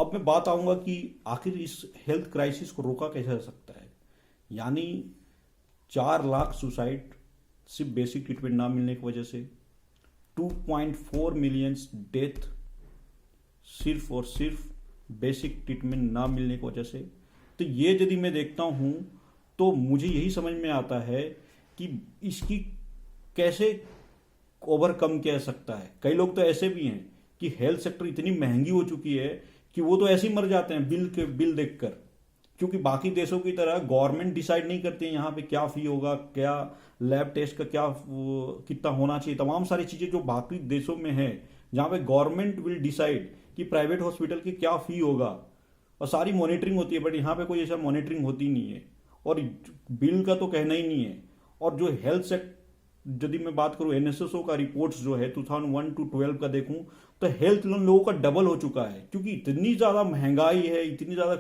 अब मैं बात आऊंगा कि आखिर इस हेल्थ क्राइसिस को रोका कैसे जा सकता है। यानी 4 लाख सुसाइड सिर्फ बेसिक ट्रीटमेंट ना मिलने की वजह से, 2.4 मिलियंस डेथ सिर्फ और सिर्फ बेसिक ट्रीटमेंट ना मिलने की वजह से। तो ये यदि मैं देखता हूँ तो मुझे यही समझ में आता है कि इसकी कैसे ओवरकम किया जा सकता है। कई लोग तो ऐसे भी हैं कि हेल्थ सेक्टर इतनी महंगी हो चुकी है कि वो तो ऐसे ही मर जाते हैं बिल देखकर, क्योंकि बाकी देशों की तरह गवर्नमेंट डिसाइड नहीं करती है यहाँ पे क्या फी होगा, क्या लैब टेस्ट का क्या कितना होना चाहिए। तमाम सारी चीज़ें जो बाकी देशों में है जहाँ पे गवर्नमेंट विल डिसाइड कि प्राइवेट हॉस्पिटल की क्या फी होगा और सारी मॉनिटरिंग होती है, बट यहाँ पे कोई ऐसा मॉनिटरिंग होती नहीं है और बिल का तो कहना ही नहीं है। और जो हेल्थ सेक्टर, यदि मैं बात करूं एनएसएसओ का रिपोर्ट्स जो है 2001 to 12 का देखूं तो हेल्थ लोन लोगों का डबल हो चुका है, क्योंकि इतनी ज़्यादा महंगाई है, इतनी ज़्यादा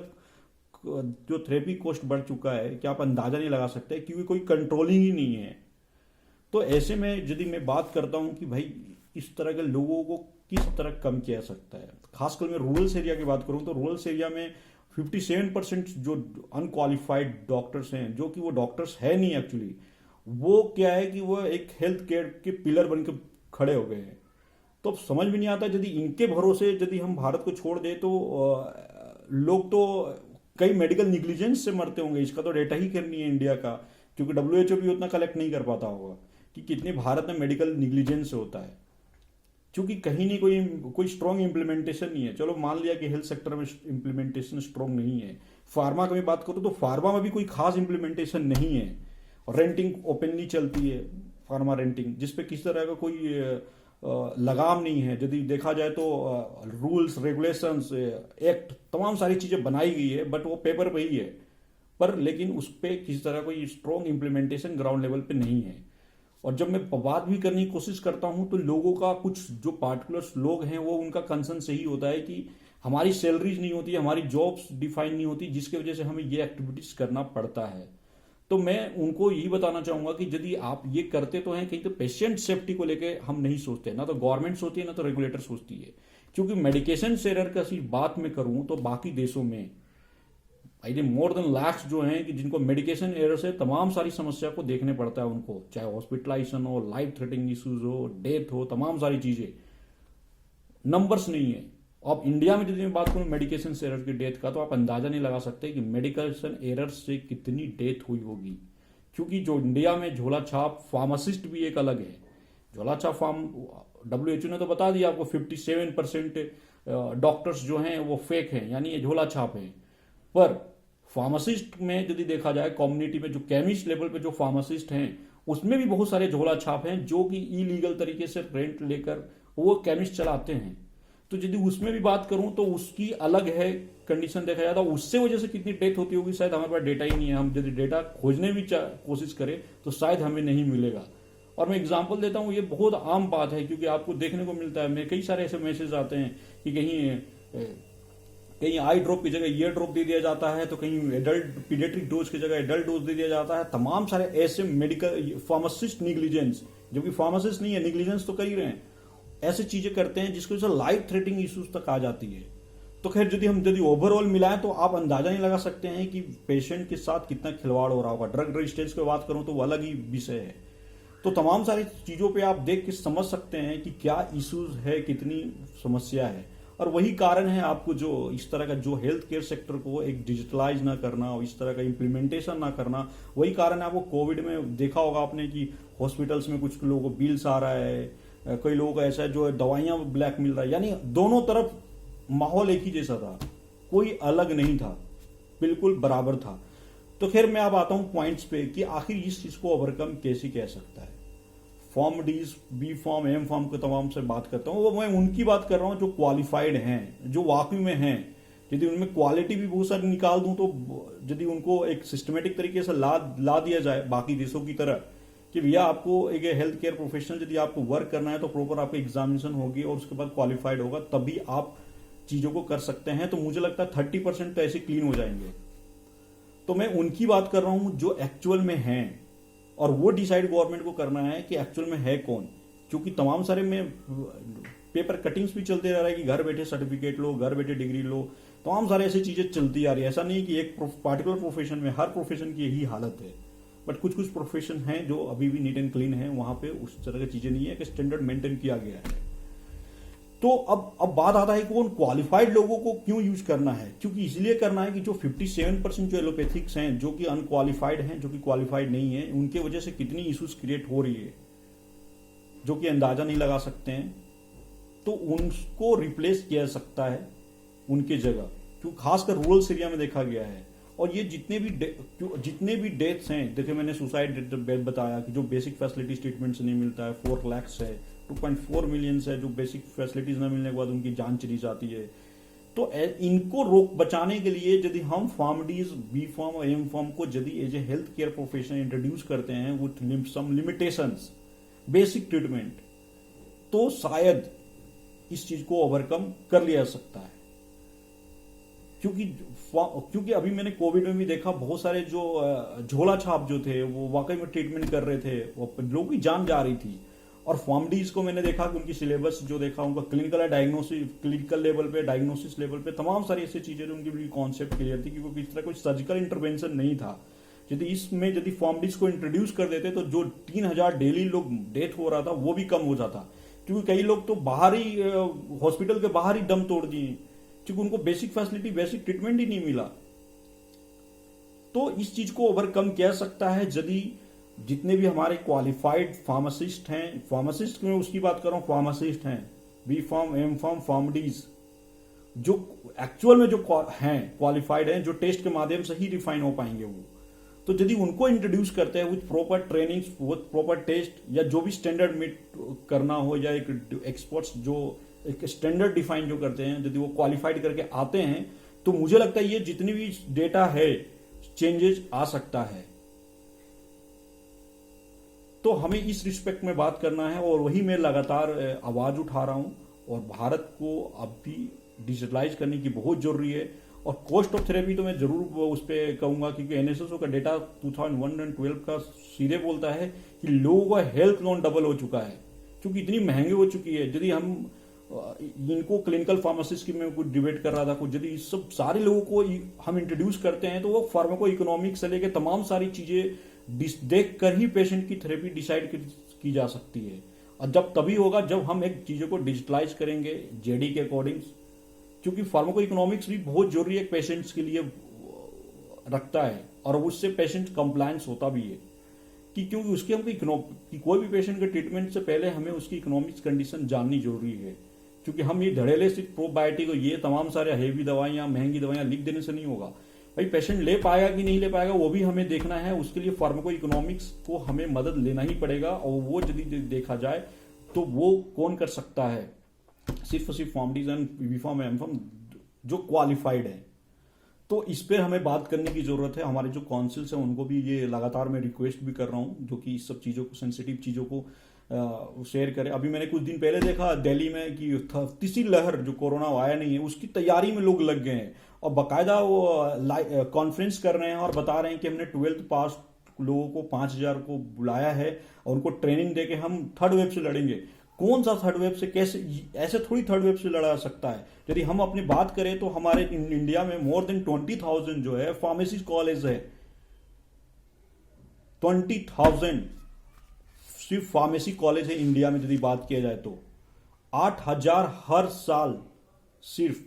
जो थेरेपी कॉस्ट बढ़ चुका है कि आप अंदाज़ा नहीं लगा सकते, क्योंकि कोई कंट्रोलिंग ही नहीं है। तो ऐसे में यदि मैं बात करता हूं कि भाई इस तरह के लोगों को किस तरह कम किया जा सकता है, खासकर मैं रूरल एरिया की बात करूं तो रूरल एरिया में 57% जो अनक्वालिफाइड डॉक्टर्स हैं, जो कि वो डॉक्टर्स है नहीं एक्चुअली, वो क्या है कि वो एक हेल्थ केयर के पिलर बनकर खड़े हो गए हैं। तो अब समझ में नहीं आता, यदि इनके भरोसे यदि हम भारत को छोड़ दें तो लोग तो कई मेडिकल निग्लिजेंस से मरते होंगे। इसका तो डेटा ही करनी है इंडिया का, क्योंकि डब्ल्यूएचओ भी उतना कलेक्ट नहीं कर पाता होगा कि कितने भारत में मेडिकल निग्लिजेंस होता है, क्योंकि कहीं नहीं कोई स्ट्रॉन्ग इम्प्लीमेंटेशन नहीं है। चलो मान लिया कि हेल्थ सेक्टर में इम्प्लीमेंटेशन स्ट्रॉन्ग नहीं है, फार्मा की बात करूँ तो फार्मा में भी कोई खास इम्प्लीमेंटेशन नहीं है। रेंटिंग ओपनली चलती है, फार्मा रेंटिंग, जिसपे किसी तरह का कोई लगाम नहीं है। यदि देखा जाए तो रूल्स रेगुलेशंस एक्ट तमाम सारी चीज़ें बनाई गई है, बट वो पेपर पे ही है, पर लेकिन उस पर किसी तरह कोई स्ट्रॉन्ग इम्प्लीमेंटेशन ग्राउंड लेवल पे नहीं है। और जब मैं बात भी करने की कोशिश करता हूं तो लोगों का, कुछ जो पार्टिकुलर लोग हैं वो उनका कंसर्न सही होता है कि हमारी सैलरीज नहीं होती, हमारी जॉब्स डिफाइन नहीं होती, जिसकी वजह से हमें ये एक्टिविटीज करना पड़ता है। तो मैं उनको यही बताना चाहूंगा कि यदि आप ये करते तो हैं, कहीं तो पेशेंट सेफ्टी को लेके हम नहीं सोचते, ना तो गवर्नमेंट सोचती है ना तो रेगुलेटर सोचती है। क्योंकि मेडिकेशन शेयर का सिर्फ बात में करूं तो बाकी देशों में I think more than lakhs जो हैं कि जिनको मेडिकेशन एरर से तमाम सारी समस्या को देखने पड़ता है उनको, चाहे हॉस्पिटलाइजेशन हो, लाइफ थ्रेटनिंग इश्यूज हो, डेथ हो, तमाम सारी चीजें, नंबर्स नहीं है। अब इंडिया में यदि मैं बात करूं मेडिकेशन एरर की डेथ का, तो आप अंदाजा नहीं लगा सकते कि मेडिकेशन एरर से कितनी डेथ हुई होगी। क्योंकि जो इंडिया में झोला छाप फार्मासिस्ट भी एक अलग है। झोला छाप फार्म डब्ल्यूएचओ ने तो बता दिया आपको 57% डॉक्टर्स जो हैं वो फेक हैं, यानी ये झोला छाप है। पर फार्मासिस्ट में यदि देखा जाए कम्युनिटी में, जो केमिस्ट लेवल पे जो फार्मासिस्ट हैं उसमें भी बहुत सारे झोला छाप हैं जो कि इलीगल तरीके से रेंट लेकर वो केमिस्ट चलाते हैं। तो यदि उसमें भी बात करूं तो उसकी अलग है कंडीशन देखा जाए, तो उससे वजह से कितनी डेथ होती होगी शायद हमारे पास डेटा ही नहीं है। हम यदि डेटा खोजने भी कोशिश करें तो शायद हमें नहीं मिलेगा। और मैं एग्जांपल देता हूं, ये बहुत आम बात है क्योंकि आपको देखने को मिलता है। मेरे कई सारे ऐसे मैसेज आते हैं कि कहीं आई ड्रॉप की जगह ईयर ड्रॉप दे दिया जाता है, तो कहीं एडल्ट पीडियाट्रिक डोज की जगह एडल्ट डोज दे दिया जाता है। तमाम सारे ऐसे मेडिकल फार्मासिस्ट निग्लिजेंस, जबकि फार्मासिस्ट नहीं है, निग्लिजेंस तो कर ही रहे हैं, ऐसी चीजें करते हैं जिसकी वजह से लाइफ थ्रेटनिंग इश्यूज तक आ जाती है। तो खैर यदि ओवरऑल मिलाएं तो आप अंदाजा नहीं लगा सकते हैं कि पेशेंट के साथ कितना खिलवाड़ हो रहा होगा। ड्रग रेजिस्टेंस की बात करूं तो वो अलग ही विषय है। तो तमाम सारी चीजों पे आप देख के समझ सकते हैं कि क्या इश्यूज है, कितनी समस्या है। और वही कारण है आपको जो इस तरह का जो हेल्थ केयर सेक्टर को एक डिजिटलाइज ना करना और इस तरह का इम्प्लीमेंटेशन ना करना, वही कारण है। आपको कोविड में देखा होगा आपने कि हॉस्पिटल्स में कुछ लोगों को बिल्स आ रहा है, कई लोगों को ऐसा है जो दवाइयां ब्लैक मिल रहा है, यानी दोनों तरफ माहौल एक ही जैसा था, कोई अलग नहीं था, बिल्कुल बराबर था। तो खैर मैं अब आता हूं पॉइंट्स पे कि आखिर इस चीज को ओवरकम कैसे किया सकता है। फॉर्म डीज, बी फॉर्म, एम फॉर्म को तमाम से बात करता हूँ, वो मैं उनकी बात कर रहा हूँ जो क्वालिफाइड हैं, जो वाकई में हैं। यदि उनमें क्वालिटी भी बहुत सारी निकाल दूं तो यदि उनको एक सिस्टमेटिक तरीके से ला दिया जाए बाकी देशों की तरह कि भैया आपको एक हेल्थ केयर प्रोफेशनल यदि आपको वर्क करना है तो प्रॉपर आपको एग्जामिनेशन होगी और उसके बाद क्वालिफाइड होगा, तभी आप चीजों को कर सकते हैं। तो मुझे लगता है 30% तो ऐसे क्लीन हो जाएंगे। तो मैं उनकी बात कर रहा हूं जो एक्चुअल में हैं, और वो डिसाइड गवर्नमेंट को करना है कि एक्चुअल में है कौन। क्योंकि तमाम सारे में पेपर कटिंग्स भी चलते रह रहा है कि घर बैठे सर्टिफिकेट लो, घर बैठे डिग्री लो, तमाम सारे ऐसी चीजें चलती आ रही है। ऐसा नहीं कि एक पार्टिकुलर प्रोफेशन में, हर प्रोफेशन की यही हालत है, बट कुछ कुछ प्रोफेशन हैं जो अभी भी नीट एंड क्लीन है, वहां पे उस तरह की चीजें नहीं है कि स्टैंडर्ड मेंटेन किया गया है। तो अब बात आता है कि उन क्वालिफाइड लोगों को क्यों यूज करना है, क्योंकि इसलिए करना है कि जो 57% जो एलोपैथिक्स हैं, जो कि अनक्वालिफाइड हैं, जो कि क्वालिफाइड नहीं है, उनके वजह से कितनी इश्यूज क्रिएट हो रही है जो कि अंदाजा नहीं लगा सकते हैं। तो उनको रिप्लेस किया जा सकता है उनके जगह, क्योंकि खासकर रूरल एरिया में देखा गया है। और ये जितने भी डेथ्स हैं, देखिए मैंने सुसाइड रेट बताया कि जो बेसिक फैसिलिटीज ट्रीटमेंट से नहीं मिलता है, 4 लाख है, 2.4 मिलियन है जो बेसिक फैसिलिटीज न मिलने के बाद उनकी जान चली जाती है। तो इनको रोक बचाने के लिए यदि हम फार्मडीज, बी फार्म और एम फार्म को यदि as a health care profession introduce करते हैं with some limitations, basic treatment, तो शायद इस चीज को ओवरकम कर लिया जा सकता है। क्योंकि अभी मैंने कोविड में भी देखा, बहुत सारे जो झोला छाप जो थे वो वाकई में ट्रीटमेंट कर रहे थे, वो लोगों की जान जा रही थी। और फार्मडीज को मैंने देखा कि उनकी सिलेबस जो देखा, उनका क्लिनिकल लेवल पे, डायग्नोसिस लेवल पे तमाम सारी ऐसी चीजें जो उनकी कॉन्सेप्ट क्लियर थी, क्योंकि इस तरह कोई सर्जिकल इंटरवेंशन नहीं था। यदि फार्मडीज को इंट्रोड्यूस कर देते तो जो 3000 डेली लोग डेथ हो रहा था वो भी कम हो जाता, क्योंकि कई लोग तो बाहर ही हॉस्पिटल के बाहर ही दम तोड़ दिए, क्योंकि उनको बेसिक फैसिलिटी, बेसिक ट्रीटमेंट ही नहीं मिला। तो इस चीज को ओवरकम किया सकता है यदि जितने भी हमारे क्वालिफाइड फार्मासिस्ट हैं, फार्मासिस्ट में उसकी बात कर रहा हूं, फार्मासिस्ट हैं, बी फार्म, एम फार्म, फार्मडीज, जो एक्चुअल में जो हैं क्वालिफाइड हैं, जो टेस्ट के माध्यम से ही रिफाइन हो पाएंगे वो, तो यदि उनको इंट्रोड्यूस करते हैं with proper training, with proper test, या जो भी स्टैंडर्ड मीट करना हो, या एक एक्सपर्ट्स जो एक स्टैंडर्ड डिफाइन जो करते हैं, यदि वो क्वालिफाइड करके आते हैं, तो मुझे लगता है ये जितनी भी डेटा है चेंजेस आ सकता है। तो हमें इस रिस्पेक्ट में बात करना है, और वही मैं लगातार आवाज उठा रहा हूं। और भारत को अब भी डिजिटलाइज करने की बहुत जरूरी है। और कॉस्ट ऑफ थेरेपी तो मैं जरूर उस पर कहूंगा, क्योंकि एनएसएसओ का डेटा 2001-12 का सीधे बोलता है कि लोगों का हेल्थ लोन डबल हो चुका है, क्योंकि इतनी महंगी हो चुकी है। यदि हम इनको क्लिनिकल फार्मासिस्ट की मैं कुछ डिबेट कर रहा था कुछ, यदि इस सब सारे लोगों को हम इंट्रोड्यूस करते हैं, तो वो फार्माको इकोनॉमिक्स से लेकर तमाम सारी चीजें देख कर ही पेशेंट की थेरेपी डिसाइड की जा सकती है। और जब तभी होगा जब हम एक चीजों को डिजिटलाइज करेंगे जेडी के अकॉर्डिंग, क्योंकि फार्माको इकोनॉमिक्स भी बहुत जरूरी है पेशेंट्स के लिए रखता है, और उससे पेशेंट कंप्लायंस होता भी है कि क्योंकि उसकी हमको कि कोई भी पेशेंट के ट्रीटमेंट से पहले हमें उसकी इकोनॉमिक्स कंडीशन जाननी जरूरी है। क्योंकि हम ये धड़ेले सिर्फ प्रोबायोटिक और ये तमाम सारे हेवी दवाइयां, महंगी दवाइयां लिख देने से नहीं होगा। भाई पेशेंट ले पाएगा कि नहीं ले पाएगा वो भी हमें देखना है। उसके लिए फार्माको इकोनॉमिक्स को हमें मदद लेना ही पड़ेगा, और वो यदि देखा जाए तो वो कौन कर सकता है, सिर्फ PharmDs and B Pharm, M Pharm जो क्वालिफाइड है। तो इस पर हमें बात करने की जरूरत है। हमारे जो काउंसिल्स हैं उनको भी ये लगातार मैं रिक्वेस्ट भी कर रहा हूं, जो कि इस सब चीजों को, सेंसिटिव चीजों को शेयर करें। अभी मैंने कुछ दिन पहले देखा दिल्ली में कि तीसरी लहर जो कोरोना आया नहीं है उसकी तैयारी में लोग लग गए हैं, और बाकायदा वो कॉन्फ्रेंस कर रहे हैं और बता रहे हैं कि हमने 12th पास लोगों को 5000 को बुलाया है और उनको ट्रेनिंग देके हम थर्ड वेव से लड़ेंगे। कौन सा थर्ड वेव से, कैसे, ऐसे थोड़ी थर्ड वेव से लड़ा सकता है। यदि हम अपनी बात करें तो हमारे इंडिया में मोर देन 20,000 जो है फार्मेसी कॉलेज है, 20,000 सिर्फ फार्मेसी कॉलेज है इंडिया में। यदि बात किया जाए तो 8,000 हर साल सिर्फ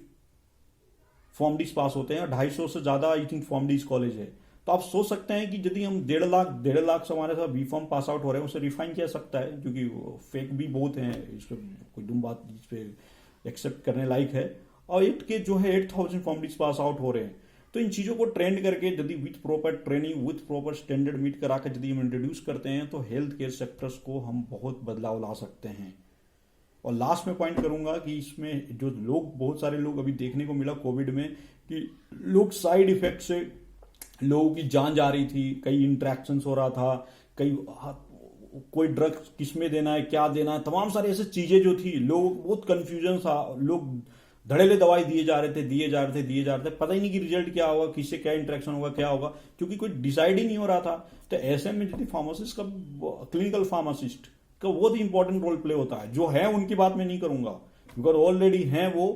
फार्मडीज पास होते हैं, 250 से ज्यादा आई थिंक फार्मडीज कॉलेज है। तो आप सोच सकते हैं कि यदि हम 1.5 लाख से हमारे साथ बी फॉर्म पास आउट हो रहे हैं, उसे रिफाइन किया सकता है, क्योंकि फेक भी बहुत हैं, इस पर कोई दुम बात इस पर एक्सेप्ट करने लायक है। और 8,000 फार्मडीज पास आउट हो रहे हैं। तो इन चीजों को ट्रेंड करके यदि with proper training, with proper standard meet करा कर यदि हम इंट्रोड्यूस करते हैं, तो हेल्थ केयर सेक्टर्स को हम बहुत बदलाव ला सकते हैं। और लास्ट में पॉइंट करूंगा कि इसमें जो लोग, बहुत सारे लोग अभी देखने को मिला कोविड में कि लोग साइड इफेक्ट से लोगों की जान जा रही थी, कई इंट्रैक्शंस हो रहा था, कोई ड्रग किसमें देना है, क्या देना है, तमाम सारी ऐसी चीजें जो थी, लोग बहुत कंफ्यूजन था, लोग धड़ेले दवाई दिए जा रहे थे, पता ही नहीं कि रिजल्ट क्या होगा, किससे क्या इंटरेक्शन होगा, क्या होगा, क्योंकि कोई डिसाइड ही नहीं हो रहा था। तो ऐसे में यदि फार्मासिस्ट का, क्लिनिकल फार्मासिस्ट का बहुत ही इंपॉर्टेंट रोल प्ले होता है। जो है उनकी बात मैं नहीं करूंगा, बिकॉज ऑलरेडी हैं वो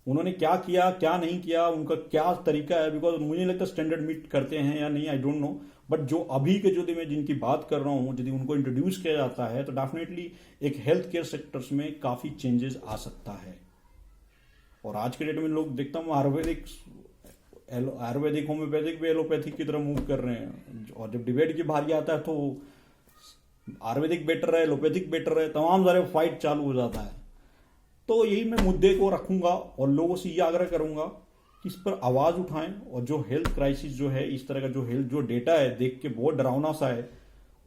उन्होंने क्या किया क्या नहीं किया, उनका क्या तरीका है, बिकॉज मुझे नहीं लगता स्टैंडर्ड मीट करते हैं या नहीं, आई डोंट नो। बट जो अभी के जो मैं जिनकी बात कर रहा हूँ, यदि उनको इंट्रोड्यूस किया जाता है तो डेफिनेटली एक हेल्थ केयर सेक्टर्स में काफ़ी चेंजेस आ सकता है। और आज के डेट में लोग देखता हूँ आयुर्वेदिक होम्योपैथिक भी एलोपैथिक की तरफ मूव कर रहे हैं, और जब डिबेट की बारी आता है तो आयुर्वेदिक बेटर है, एलोपैथिक बेटर है, तमाम सारे फाइट चालू हो जाता है। तो यही मैं मुद्दे को रखूंगा और लोगों से ये आग्रह करूंगा कि इस पर आवाज उठाएं, और जो हेल्थ क्राइसिस जो है, इस तरह का जो हेल्थ जो डेटा है देख के बहुत डरावना सा है,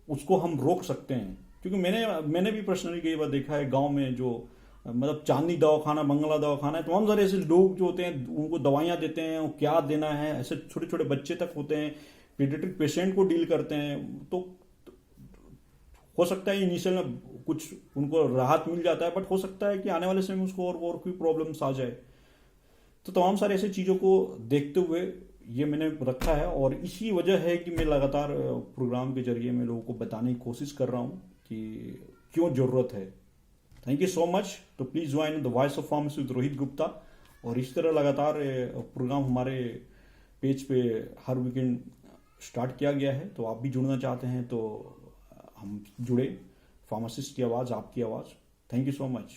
उसको हम रोक सकते हैं। क्योंकि मैंने भी पर्सनली कई बार देखा है गांव में, जो मतलब चांदनी दवाखाना, मंगला दवाखाना है, तमाम सारे ऐसे लोग जो होते हैं उनको दवाइयां देते हैं, वो क्या देना है, ऐसे छोटे छोटे बच्चे तक होते हैं, पीडियाट्रिक पेशेंट को डील करते हैं। तो हो सकता है इनिशियल में कुछ उनको राहत मिल जाता है, बट हो सकता है कि आने वाले समय में उसको और कोई प्रॉब्लम्स आ जाए। तो तमाम सारे ऐसे चीज़ों को देखते हुए ये मैंने रखा है, और इसी वजह है कि मैं लगातार प्रोग्राम के जरिए मैं लोगों को बताने की कोशिश कर रहा हूँ कि क्यों ज़रूरत है। Thank you so much. तो please join the voice of pharmacy with Rohit Gupta, और इस तरह लगातार प्रोग्राम हमारे पेज पे हर वीकेंड स्टार्ट किया गया है। तो आप भी जुड़ना चाहते हैं तो हम जुड़े। फार्मासिस्ट की आवाज़, आपकी आवाज़। Thank you so much.